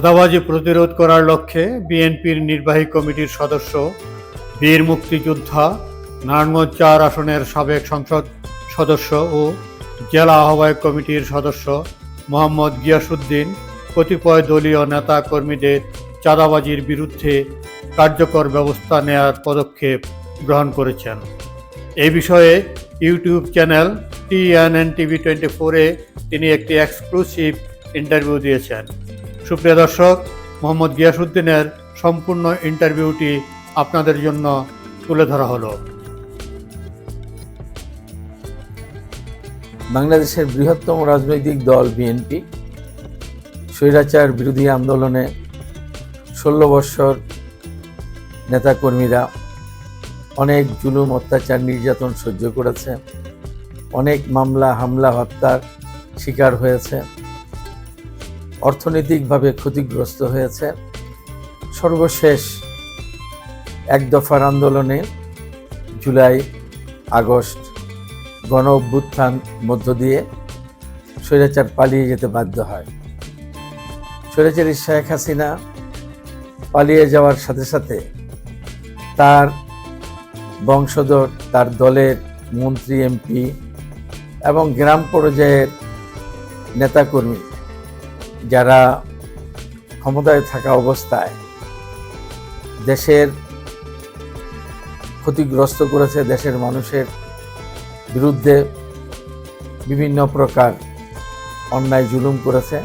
চাঁদাবাজি প্রতিরোধ করার লক্ষ্যে বিএনপির নির্বাহী কমিটির সদস্য, বীর মুক্তিযোদ্ধা, নারায়ণগঞ্জ ৪ আসনের সাবেক সংসদ সদস্য ও জেলা আহ্বায়ক কমিটির সদস্য মোহাম্মদ গিয়াসউদ্দিন কতিপয় দলীয় নেতা কর্মীদের চাঁদাবাজির বিরুদ্ধে কার্যকর ব্যবস্থা নেয়ার পদক্ষেপ গ্রহণ করেছেন। এই বিষয়ে ইউটিউব চ্যানেল TNN-TV24-এ তিনি একটি এক্সক্লুসিভ ইন্টারভিউ দিয়েছেন। সুপ্রিয় দর্শক, মোহাম্মদ গিয়াসউদ্দিনের সম্পূর্ণ ইন্টারভিউটি আপনাদের জন্য তুলে ধরা হলো। বাংলাদেশের বৃহত্তম রাজনৈতিক দল বিএনপি স্বৈরাচার বিরোধী আন্দোলনে 16 বৎসর নেতাকর্মীরা অনেক জুলুম, অত্যাচার, নির্যাতন সহ্য করেছে, অনেক মামলা, হামলা, হত্যার শিকার হয়েছে, অর্থনৈতিকভাবে ক্ষতিগ্রস্ত হয়েছে। সর্বশেষ এক দফার আন্দোলনে জুলাই, আগস্ট গণ অভ্যুত্থান মধ্য দিয়ে স্বৈরাচার পালিয়ে যেতে বাধ্য হয়। স্বৈরাচারী শেখ হাসিনা পালিয়ে যাওয়ার সাথে সাথে তার বংশধর, তার দলের মন্ত্রী, এমপি এবং গ্রাম পর্যায়ের নেতাকর্মী যারা ক্ষমতায় থাকা অবস্থায় দেশের ক্ষতিগ্রস্ত করেছে, দেশের মানুষের বিরুদ্ধে বিভিন্ন প্রকার অন্যায় জুলুম করেছে,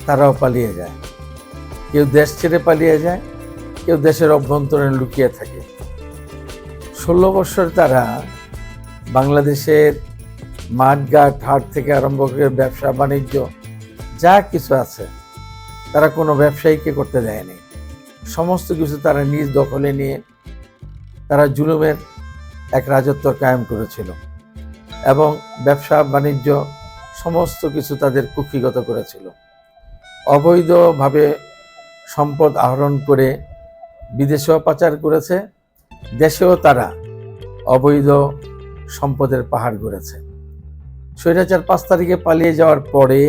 তারাও পালিয়ে যায়। কেউ দেশ ছেড়ে পালিয়ে যায়, কেউ দেশের অভ্যন্তরে লুকিয়ে থাকে। 16 বছর তারা বাংলাদেশের মাঠঘাট, হাট থেকে আরম্ভ করে ব্যবসা বাণিজ্য যা কিছু আছে তারা কোনো ব্যবসায়ীকে করতে দেয়নি। সমস্ত কিছু তারা নিজ দখলে নিয়ে তারা জুলুমের এক রাজত্ব কায়েম করেছিল এবং ব্যবসা বাণিজ্য সমস্ত কিছু তাদের কুক্ষিগত করেছিল। অবৈধভাবে সম্পদ আহরণ করে বিদেশেও পাচার করেছে, দেশেও তারা অবৈধ সম্পদের পাহাড় গড়েছে। স্বৈরাচার 5 তারিখে পালিয়ে যাওয়ার পরে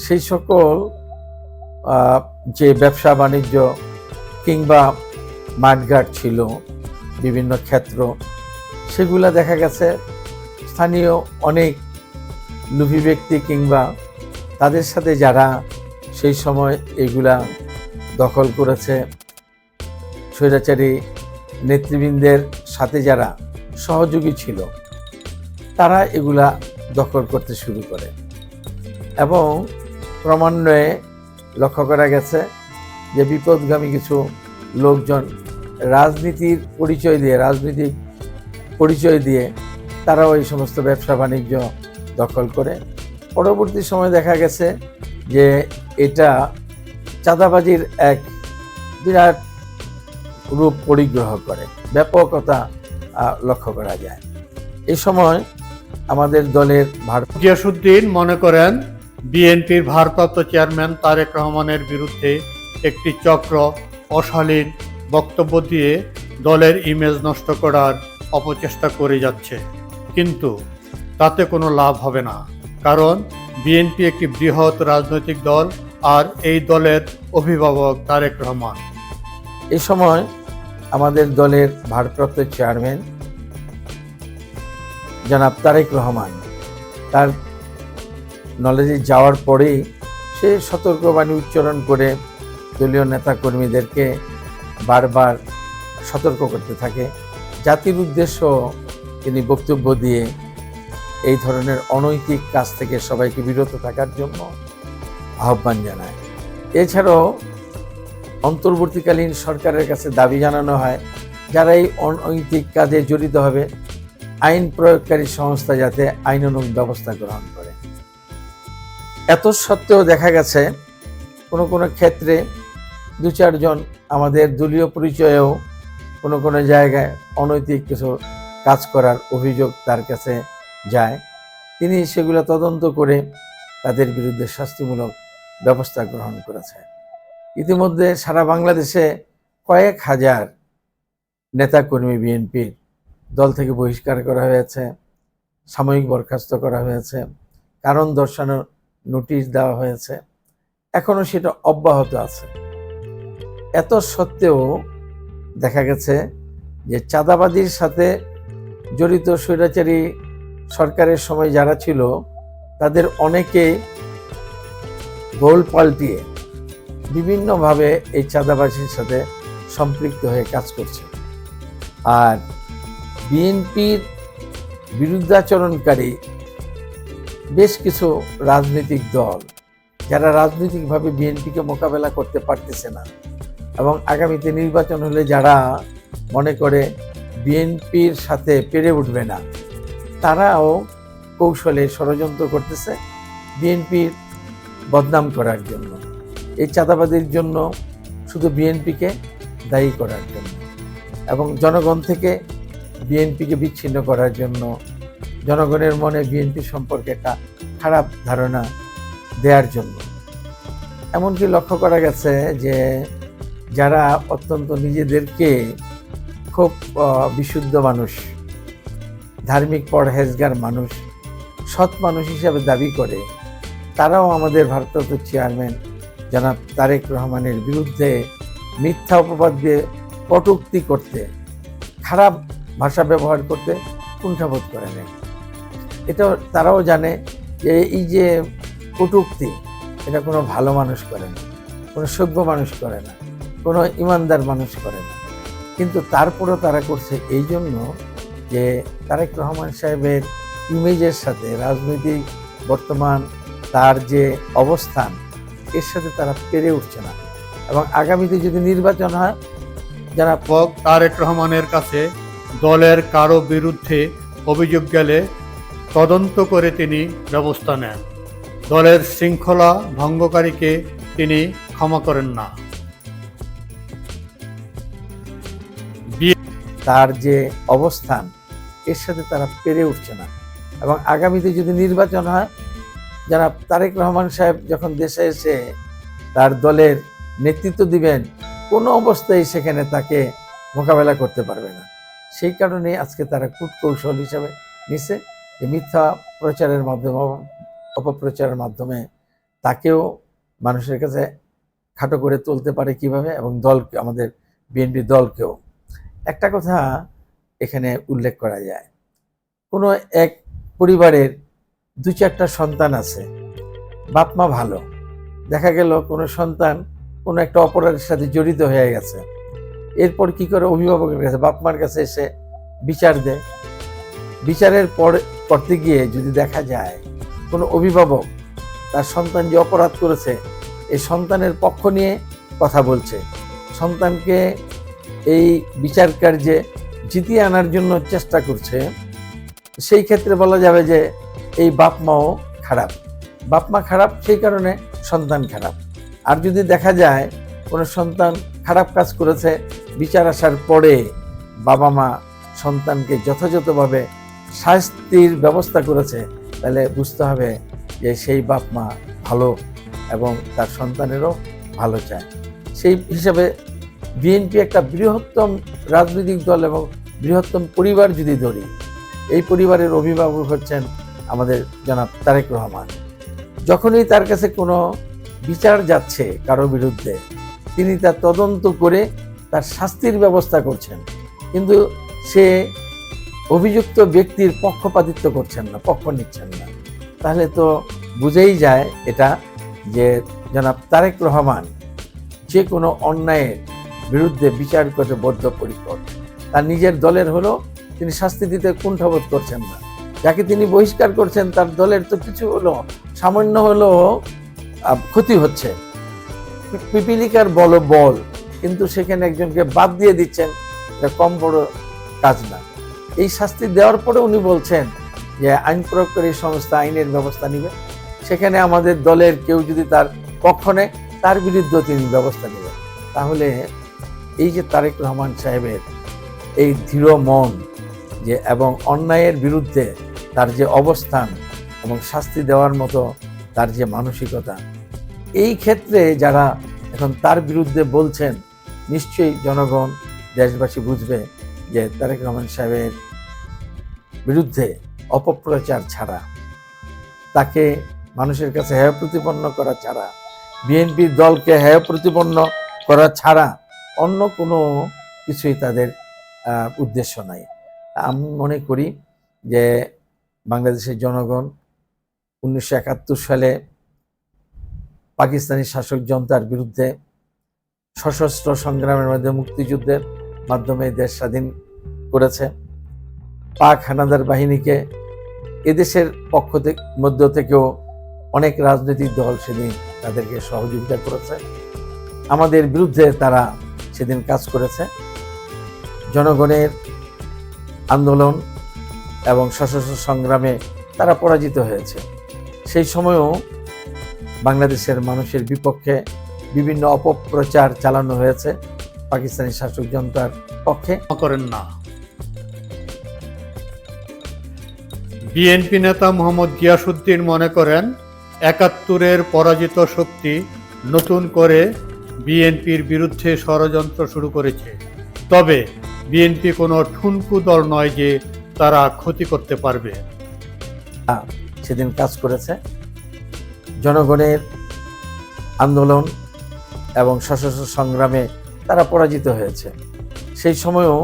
সেই সকল যে ব্যবসা বাণিজ্য কিংবা মাঠঘাট ছিল, বিভিন্ন ক্ষেত্র, সেগুলা দেখা গেছে স্থানীয় অনেক লোভী ব্যক্তি কিংবা তাদের সাথে যারা সেই সময় এগুলা দখল করেছে, স্বৈরাচারী নেতৃবৃন্দের সাথে যারা সহযোগী ছিল, তারা এগুলা দখল করতে শুরু করে এবং ক্রমান্বয়ে লক্ষ্য করা গেছে যে বিপদগামী কিছু লোকজন রাজনীতিক পরিচয় দিয়ে তারাও এই সমস্ত ব্যবসা বাণিজ্য দখল করে। পরবর্তী সময় দেখা গেছে যে এটা চাঁদাবাজির এক বিরাট রূপ পরিগ্রহ করে, ব্যাপকতা লক্ষ্য করা যায়। এই সময় আমাদের দলের গিয়াসউদ্দিন মনে করেন বিএনপির ভারপ্রাপ্ত চেয়ারম্যান তারেক রহমানের বিরুদ্ধে একটি চক্র অশালীন বক্তব্য দিয়ে দলের ইমেজ নষ্ট করার অপচেষ্টা করে যাচ্ছে, কিন্তু তাতে কোনো লাভ হবে না, কারণ বিএনপি একটি বৃহৎ রাজনৈতিক দল আর এই দলের অভিভাবক তারেক রহমান। এই সময় আমাদের দলের ভারপ্রাপ্ত চেয়ারম্যান জনাব তারেক রহমান তার নলেজে যাওয়ার পরেই সে সতর্কবাণী উচ্চারণ করে দলীয় নেতাকর্মীদেরকে বারবার সতর্ক করতে থাকে। জাতির উদ্দেশ্য তিনি বক্তব্য দিয়ে এই ধরনের অনৈতিক কাজ থেকে সবাইকে বিরত থাকার জন্য আহ্বান জানায়। এছাড়াও অন্তর্বর্তীকালীন সরকারের কাছে দাবি জানানো হয় যারা এই অনৈতিক কাজে জড়িত হবে আইন প্রয়োগকারী সংস্থা যাতে আইনানুগ ব্যবস্থা গ্রহণ করে। এত সত্ত্বেও দেখা গেছে কোনো কোনো ক্ষেত্রে 2-4 জন আমাদের দলীয় পরিচয়েও কোনো কোনো জায়গায় অনৈতিক কিছু কাজ করার অভিযোগ তার কাছে যায়। তিনি সেগুলো তদন্ত করে তাদের বিরুদ্ধে শাস্তিমূলক ব্যবস্থা গ্রহণ করেছে। ইতিমধ্যে সারা বাংলাদেশে কয়েক হাজার নেতাকর্মী বিএনপির দল থেকে বহিষ্কার করা হয়েছে, সাময়িক বরখাস্ত করা হয়েছে, কারণ দর্শানোর নোটিশ দেওয়া হয়েছে। এখনো সেটা অব্যাহত আছে। এত সত্ত্বেও দেখা গেছে যে চাঁদাবাজির সাথে জড়িত স্বৈরাচারী সরকারের সময় যারা ছিল তাদের অনেকে গোল পাল্টিয়ে বিভিন্নভাবে এই চাঁদাবাজির সাথে সম্পৃক্ত হয়ে কাজ করছে। আর বিএনপির বিরুদ্ধাচরণকারী বেশ কিছু রাজনৈতিক দল যারা রাজনৈতিকভাবে বিএনপিকে মোকাবেলা করতে পারতেছে না এবং আগামীতে নির্বাচন হলে যারা মনে করে বিএনপির সাথে পেরে উঠবে না, তারাও কৌশলে ষড়যন্ত্র করতেছে বিএনপির বদনাম করার জন্য, এই চাঁদাবাজির জন্য শুধু বিএনপিকে দায়ী করার জন্য এবং জনগণ থেকে বিএনপিকে বিচ্ছিন্ন করার জন্য, জনগণের মনে বিএনপি সম্পর্কে একটা খারাপ ধারণা দেওয়ার জন্য। এমনকি লক্ষ্য করা গেছে যে যারা অত্যন্ত নিজেদেরকে খুব বিশুদ্ধ মানুষ, ধার্মিক পরহেজগার মানুষ, সৎ মানুষ হিসাবে দাবি করে, তারাও আমাদের ভারপ্রাপ্ত চেয়ারম্যান জনাব তারেক রহমানের বিরুদ্ধে মিথ্যা অপবাদ দিয়ে কটূক্তি করতে, খারাপ ভাষা ব্যবহার করতে কুণ্ঠাবোধ করে নেয়। এটা তারাও জানে যে এই যে কটূক্তি, এটা কোনো ভালো মানুষ করে না, কোনো সভ্য মানুষ করে না, কোনো ইমানদার মানুষ করে না। কিন্তু তারপরেও তারা করছে এই জন্য যে তারেক রহমান সাহেবের ইমেজের সাথে, রাজনৈতিক বর্তমান তার যে অবস্থান, এর সাথে তারা পেরে উঠছে না। এবং আগামীতে যদি নির্বাচন হয়, যারা তারেক রহমানের কাছে দলের কারো বিরুদ্ধে অভিযোগ গেলে তদন্ত করে তিনি ব্যবস্থা নেন। দলের শৃঙ্খলা ভঙ্গকারীকে তিনি ক্ষমা করেন না। তার যে অবস্থান, এর সাথে তারা পেরে উঠছে না। এবং আগামীতে যদি নির্বাচন হয়, যারা তারেক রহমান সাহেব যখন দেশে এসে তার দলের নেতৃত্ব দিবেন, কোনো অবস্থায় সেখানে তাকে মোকাবেলা করতে পারবে না। সেই কারণে আজকে তারা কূটকৌশল হিসাবে নিছে যে মিথ্যা প্রচারের মাধ্যমে, অপপ্রচারের মাধ্যমে তাকেও মানুষের কাছে খাটো করে তুলতে পারে কিভাবে, এবং দলকে, আমাদের বিএনপি দলকেও। একটা কথা এখানে উল্লেখ করা যায়, কোনো এক পরিবারের 2-4টা সন্তান আছে, বাপ মা ভালো, দেখা গেল কোনো সন্তান কোনো একটা অপরাধের সাথে জড়িত হয়ে গেছে, এরপর কি করে অভিভাবকের কাছে, বাপ মার কাছে এসে বিচার দেয়। বিচারের পর করতে গিয়ে যদি দেখা যায় কোনো অভিভাবক তার সন্তান যে অপরাধ করেছে, এই সন্তানের পক্ষ নিয়ে কথা বলছে, সন্তানকে এই বিচার কার্যে জিতিয়ে আনার জন্য চেষ্টা করছে, সেই ক্ষেত্রে বলা যাবে যে এই বাপ মাও খারাপ, বাপ মা খারাপ, সেই কারণে সন্তান খারাপ। আর যদি দেখা যায় কোনো সন্তান খারাপ কাজ করেছে, বিচার আসার পরে বাবা মা সন্তানকে যথাযথভাবে শাস্তির ব্যবস্থা করেছে, তাহলে বুঝতে হবে যে সেই বাপ মা ভালো এবং তার সন্তানেরও ভালো চায়। সেই হিসাবে বিএনপি একটা বৃহত্তম রাজনৈতিক দল এবং বৃহত্তম পরিবার যদি ধরি, এই পরিবারের অভিভাবক হচ্ছেন আমাদের জনাব তারেক রহমান। যখনই তার কাছে কোনো বিচার যাচ্ছে কারো বিরুদ্ধে, তিনি তার তদন্ত করে তার শাস্তির ব্যবস্থা করছেন, কিন্তু সে অভিযুক্ত ব্যক্তির পক্ষপাতিত্ব করছেন না, পক্ষ নিচ্ছেন না। তাহলে তো বুঝেই যায় এটা যে জনাব তারেক রহমান যে কোনো অন্যায়ের বিরুদ্ধে বিচার করতে বদ্ধপরিকর। তার নিজের দলের হলো তিনি শাস্তি দিতে কুণ্ঠাবোধ করছেন না। যাকে তিনি বহিষ্কার করছেন, তার দলের তো কিছু হলো, সামান্য হলো ক্ষতি হচ্ছে, পিপিলিকার বল, কিন্তু সেখানে একজনকে বাদ দিয়ে দিচ্ছেন, এটা কম বড় কাজ না। এই শাস্তি দেওয়ার পরে উনি বলছেন যে আইন প্রয়োগকারী সংস্থা আইনের ব্যবস্থা নেবে, সেখানে আমাদের দলের কেউ যদি তার পক্ষ নেয়, তার বিরুদ্ধে তিনি ব্যবস্থা নেবেন। তাহলে এই যে তারেক রহমান সাহেবের এই দৃঢ় মন যে এবং অন্যায়ের বিরুদ্ধে তার যে অবস্থান এবং শাস্তি দেওয়ার মতো তার যে মানসিকতা, এই ক্ষেত্রে যারা এখন তার বিরুদ্ধে বলছেন, নিশ্চয়ই জনগণ, দেশবাসী বুঝবে যে তারেক রহমান সাহেবের বিরুদ্ধে অপপ্রচার ছাড়া, তাকে মানুষের কাছে হেয় প্রতিপন্ন করা ছাড়া বিএনপির দলকে হেয় প্রতিপন্ন করা ছাড়া অন্য কোনো কিছুই তাদের উদ্দেশ্য নাই। আমি মনে করি যে বাংলাদেশের জনগণ 1971 সালে পাকিস্তানি শাসক জনতার বিরুদ্ধে সশস্ত্র সংগ্রামের মাধ্যমে মুক্তিযুদ্ধের মাধ্যমে দেশ স্বাধীন করেছে। পাক হানাদার বাহিনীকে এদেশের পক্ষ থেকে মধ্য থেকেও অনেক রাজনৈতিক দল সেদিন তাদেরকে সহযোগিতা করেছে। আমাদের বিরুদ্ধে তারা সেদিন কাজ করেছে। জনগণের আন্দোলন এবং সশস্ত্র সংগ্রামে তারা পরাজিত হয়েছে। সেই সময়ও বাংলাদেশের মানুষের বিপক্ষে বিভিন্ন অপপ্রচার চালানো হয়েছে পাকিস্তানি শাসক জনতার পক্ষে। করেন না। বিএনপি নেতা মোহাম্মদ গিয়াসউদ্দিন মনে করেন ৭১-এর পরাজিত শক্তি নতুন করে বিএনপির বিরুদ্ধে ষড়যন্ত্র শুরু করেছে। তবে বিএনপি কোনো ঠুনকু দল নয় যে তারা ক্ষতি করতে পারবে। সেদিন কাজ করেছে। জনগণের আন্দোলন এবং সশস্ত্র সংগ্রামে তারা পরাজিত হয়েছে। সেই সময়ও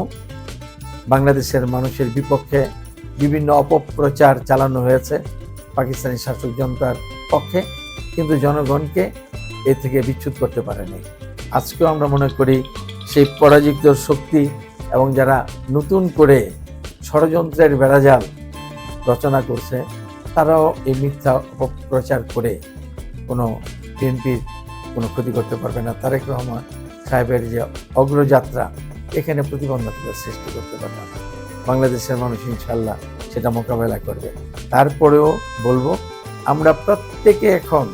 বাংলাদেশের মানুষের বিপক্ষে বিভিন্ন অপপ্রচার চালানো হয়েছে পাকিস্তানি শাসক জনতার পক্ষে, কিন্তু জনগণকে এ থেকে বিচ্যুত করতে পারেনি। আজকেও আমরা মনে করি সেই পরাজিত শক্তি এবং যারা নতুন করে ষড়যন্ত্রের বেড়াজাল রচনা করছে তারাও এই মিথ্যা অপপ্রচার করে কোনো বিএনপির কোনো ক্ষতি করতে পারবে না। তারেক রহমান সাহেবের যে অগ্রযাত্রা এখানে প্রতিবন্ধকতা সৃষ্টি করতে পারবে না। বাংলাদেশের মানুষ ইনশাল্লাহ সেটা মোকাবেলা করবে। তারপরেও বলবো, আমরা প্রত্যেকে এখন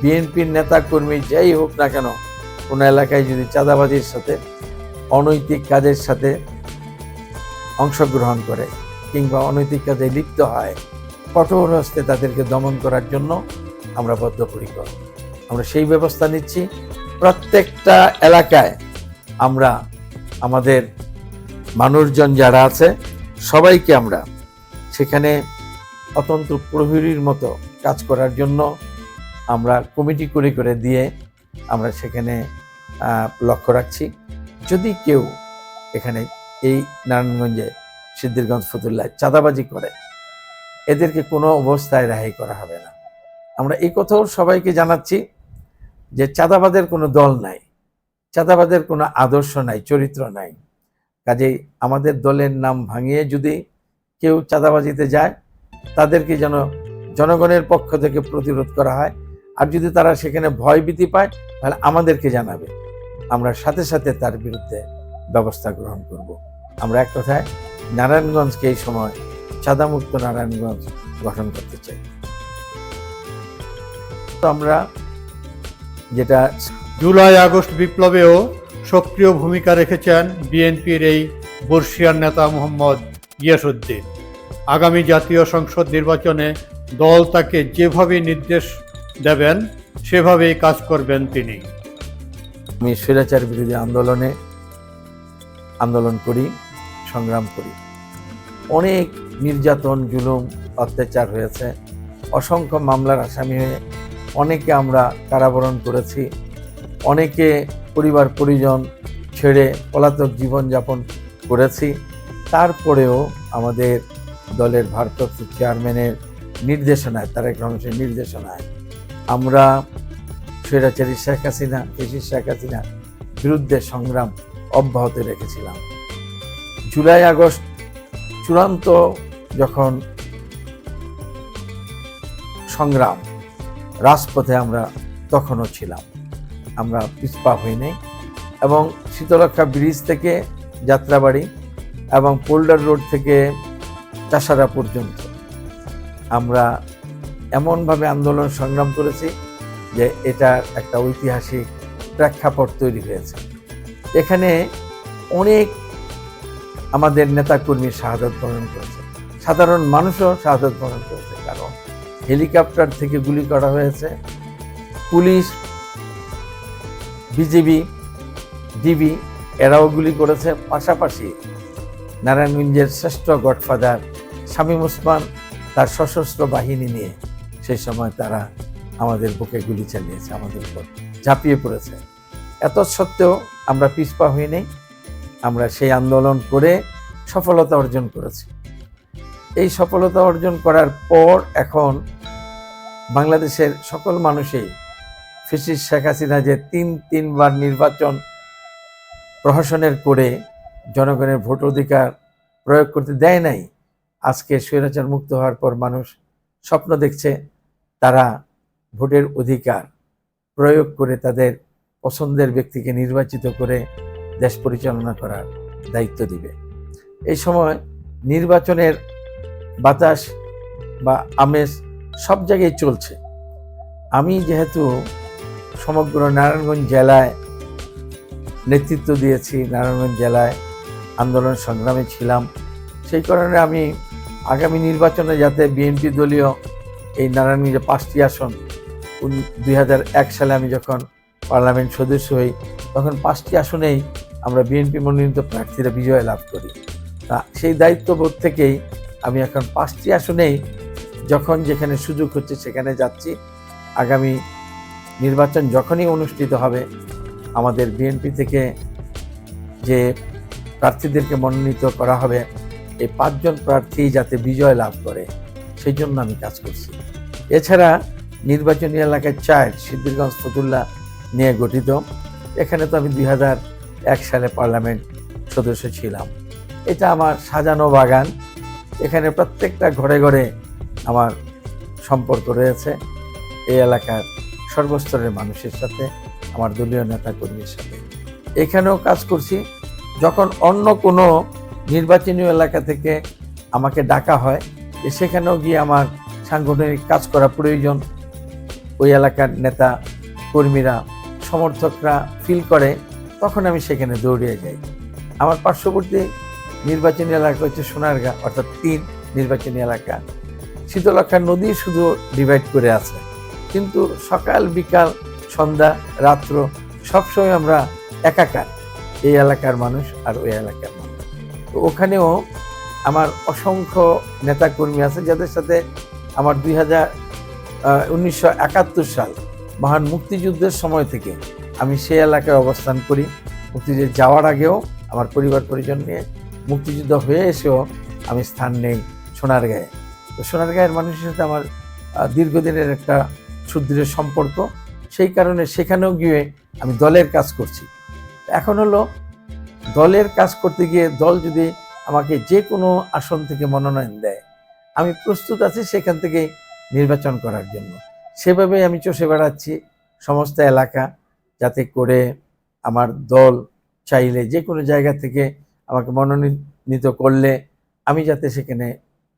বিএনপির নেতা কর্মী যাই হোক না কেন, কোনো এলাকায় যদি চাঁদাবাজির সাথে অনৈতিক কাজের সাথে অংশগ্রহণ করে কিংবা অনৈতিক কাজে লিপ্ত হয়, কঠোর হস্তে তাদেরকে দমন করার জন্য আমরা বদ্ধপরিকর। আমরা সেই ব্যবস্থা নিচ্ছি। প্রত্যেকটা এলাকায় আমরা আমাদের মানুষজন যারা আছে সবাইকে আমরা সেখানে অতন্ত্র প্রহরীর মতো কাজ করার জন্য আমরা কমিটি করে দিয়ে আমরা সেখানে লক্ষ্য রাখছি। যদি কেউ এখানে এই নারায়ণগঞ্জে সিদ্ধিরগঞ্জ ফতুল্লায় চাঁদাবাজি করে, এদেরকে কোনো অবস্থায় রেহাই করা হবে না। আমরা এই কথাও সবাইকে জানাচ্ছি যে চাঁদাবাদের কোনো দল নাই, চাঁদাবাদের কোনো আদর্শ নাই, চরিত্র নাই। কাজেই আমাদের দলের নাম ভাঙিয়ে যদি কেউ চাঁদাবাজিতে যায়, তাদেরকে যেন জনগণের পক্ষ থেকে প্রতিরোধ করা হয়। আর যদি তারা সেখানে ভয়ভীতি পায় তাহলে আমাদেরকে জানাবে, আমরা সাথে সাথে তার বিরুদ্ধে ব্যবস্থা গ্রহণ করব। আমরা এক কথায় নারায়ণগঞ্জকে এই সময় চাঁদামুক্ত নারায়ণগঞ্জ গঠন করতে চাই। তো আমরা যেটা জুলাই আগস্ট বিপ্লবেও সক্রিয় ভূমিকা রেখেছেন বিএনপির এই বর্ষিয়ার নেতা মোহাম্মদ গিয়াসউদ্দিন। আগামী জাতীয় সংসদ নির্বাচনে দল তাকে যেভাবে নির্দেশ দেবেন সেভাবেই কাজ করবেন তিনি। আমি স্বৈরাচার বিরোধী আন্দোলন করি, সংগ্রাম করি। অনেক নির্যাতন, জুলুম, অত্যাচার হয়েছে। অসংখ্য মামলার আসামি হয়ে অনেকে আমরা কারাবরণ করেছি। অনেকে পরিবার পরিজন ছেড়ে পলাতক জীবনযাপন করেছি। তারপরেও আমাদের দলের ভারপ্রাপ্ত চেয়ারম্যানের নির্দেশনায়, তারেক রহমানের নির্দেশনায় আমরা স্বৈরাচারী শেখ হাসিনা, ফ্যাসিস্ট শেখ হাসিনার বিরুদ্ধে সংগ্রাম অব্যাহত রেখেছিলাম। জুলাই আগস্ট চূড়ান্ত যখন সংগ্রাম, রাজপথে আমরা তখনও ছিলাম, আমরা পিছপা হই নাই। এবং শীতলক্ষা ব্রিজ থেকে যাত্রাবাড়ি এবং পোল্ডার রোড থেকে চাষারা পর্যন্ত আমরা এমনভাবে আন্দোলন সংগ্রাম করেছি যে এটার একটা ঐতিহাসিক প্রেক্ষাপট তৈরি হয়েছে। এখানে অনেক আমাদের নেতাকর্মী শাহাদাত বরণ করেছে, সাধারণ মানুষও শাহাদাত বরণ করেছে। কারণ হেলিকপ্টার থেকে গুলি করা হয়েছে, পুলিশ, বিজিবি, ডিবি এরাও গুলি করেছে। পাশাপাশি নারায়ণগঞ্জের শ্রেষ্ঠ গডফাদার শামীম ওসমান তার সশস্ত্র বাহিনী নিয়ে সেই সময় তারা আমাদের বুকে গুলি চালিয়েছে, আমাদের উপর ঝাঁপিয়ে পড়েছে। এত সত্ত্বেও আমরা পিছপা হই নাই। আমরা সেই আন্দোলন করে সফলতা অর্জন করেছি। এই সফলতা অর্জন করার পর এখন বাংলাদেশের সকল মানুষই ফ্যাসিস্ট শেখ হাসিনা যে তিনবার নির্বাচন প্রহসনের করে জনগণের ভোট অধিকার প্রয়োগ করতে দেয় নাই, আজকে স্বৈরাচার মুক্ত হওয়ার পর মানুষ স্বপ্ন দেখছে তারা ভোটের অধিকার প্রয়োগ করে তাদের পছন্দের ব্যক্তিকে নির্বাচিত করে দেশ পরিচালনা করার দায়িত্ব দিবে। এই সময় নির্বাচনের বাতাস বা আমেজ সব জায়গায় চলছে। আমি যেহেতু সমগ্র নারায়ণগঞ্জ জেলায় নেতৃত্ব দিয়েছি, নারায়ণগঞ্জ জেলায় আন্দোলন সংগ্রামে ছিলাম, সেই কারণে আমি আগামী নির্বাচনে যাতে বিএনপি দলীয় এই নারায়ণগঞ্জে 5টি আসন 2001 সালে আমি যখন পার্লামেন্ট সদস্য হই তখন 5টি আসনেই আমরা বিএনপি মনোনীত প্রার্থীরা বিজয় লাভ করি। তা সেই দায়িত্ববোধ থেকেই আমি এখন 5টি আসনেই যখন যেখানে সুযোগ হচ্ছে সেখানে যাচ্ছি। আগামী নির্বাচন যখনই অনুষ্ঠিত হবে আমাদের বিএনপি থেকে যে প্রার্থীদেরকে মনোনীত করা হবে এই 5 জন প্রার্থী যাতে বিজয় লাভ করে সেই জন্য আমি কাজ করছি। এছাড়া নির্বাচনী এলাকায় 4 সিদ্ধিরগঞ্জ ফতুল্লা নিয়ে গঠিত। এখানে তো আমি 2001 সালে পার্লামেন্ট সদস্য ছিলাম। এটা আমার সাজানো বাগান। এখানে প্রত্যেকটা ঘরে ঘরে আমার সম্পর্ক রয়েছে এই এলাকার সর্বস্তরের মানুষের সাথে, আমার দলীয় নেতা কর্মীর সাথে। এখানেও কাজ করছি। যখন অন্য কোনো নির্বাচনী এলাকা থেকে আমাকে ডাকা হয় যে সেখানেও গিয়ে আমার সাংগঠনিক কাজ করা প্রয়োজন, ওই এলাকার নেতা কর্মীরা সমর্থকরা ফিল করে, তখন আমি সেখানে দৌড়িয়ে যাই। আমার পার্শ্ববর্তী নির্বাচনী এলাকা হচ্ছে সোনারগাঁ, অর্থাৎ 3 নির্বাচনী এলাকা। শীতলক্ষা নদী শুধু ডিভাইড করে আছে, কিন্তু সকাল বিকাল সন্ধ্যা রাত্র সবসময় আমরা একাকার, এই এলাকার মানুষ আর ওই এলাকার মানুষ। তো ওখানেও আমার অসংখ্য নেতাকর্মী আছে যাদের সাথে আমার 1971 সাল মহান মুক্তিযুদ্ধের সময় থেকে আমি সেই এলাকায় অবস্থান করি। মুক্তিযুদ্ধে যাওয়ার আগেও আমার পরিবার পরিজন নিয়ে, মুক্তিযুদ্ধ হয়ে এসেও আমি স্থান নেই সোনারগাঁয়ে। তো সোনারগাঁয়ের মানুষের সাথে আমার দীর্ঘদিনের একটা সুদৃঢ় সম্পর্ক, সেই কারণে সেখানেও গিয়ে আমি দলের কাজ করছি। এখন হলো দলের কাজ করতে গিয়ে দল যদি আমাকে যে কোনো আসন থেকে মনোনয়ন দেয় আমি প্রস্তুত আছি সেখান থেকে নির্বাচন করার জন্য। সেভাবেই আমি চষে বেড়াচ্ছি সমস্ত এলাকা, যাতে করে আমার দল চাইলে যে কোনো জায়গা থেকে আমাকে মনোনীত করলে আমি যাতে সেখানে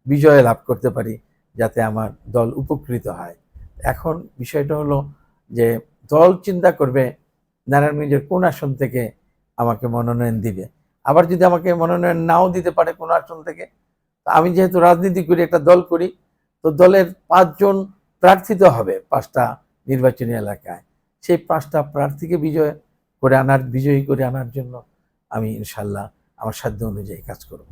বিজয় লাভ করতে পারি, যাতে আমার দল উপকৃত হয়। এখন বিষয়টা হলো যে দল চিন্তা করবে নারায়ণগঞ্জের কোন আসন থেকে আমাকে মনোনয়ন দিবে। আবার যদি আমাকে মনোনয়ন নাও দিতে পারে কোন আসন থেকে, আমি যেহেতু রাজনীতি করি, একটা দল করি, তো দলের 5 জন প্রার্থিত হবে 5টা নির্বাচনী এলাকায়। সেই 5টা প্রার্থীকে বিজয়ী করে আনার জন্য আমি ইনশাল্লাহ আমার সাধ্য অনুযায়ী কাজ করব।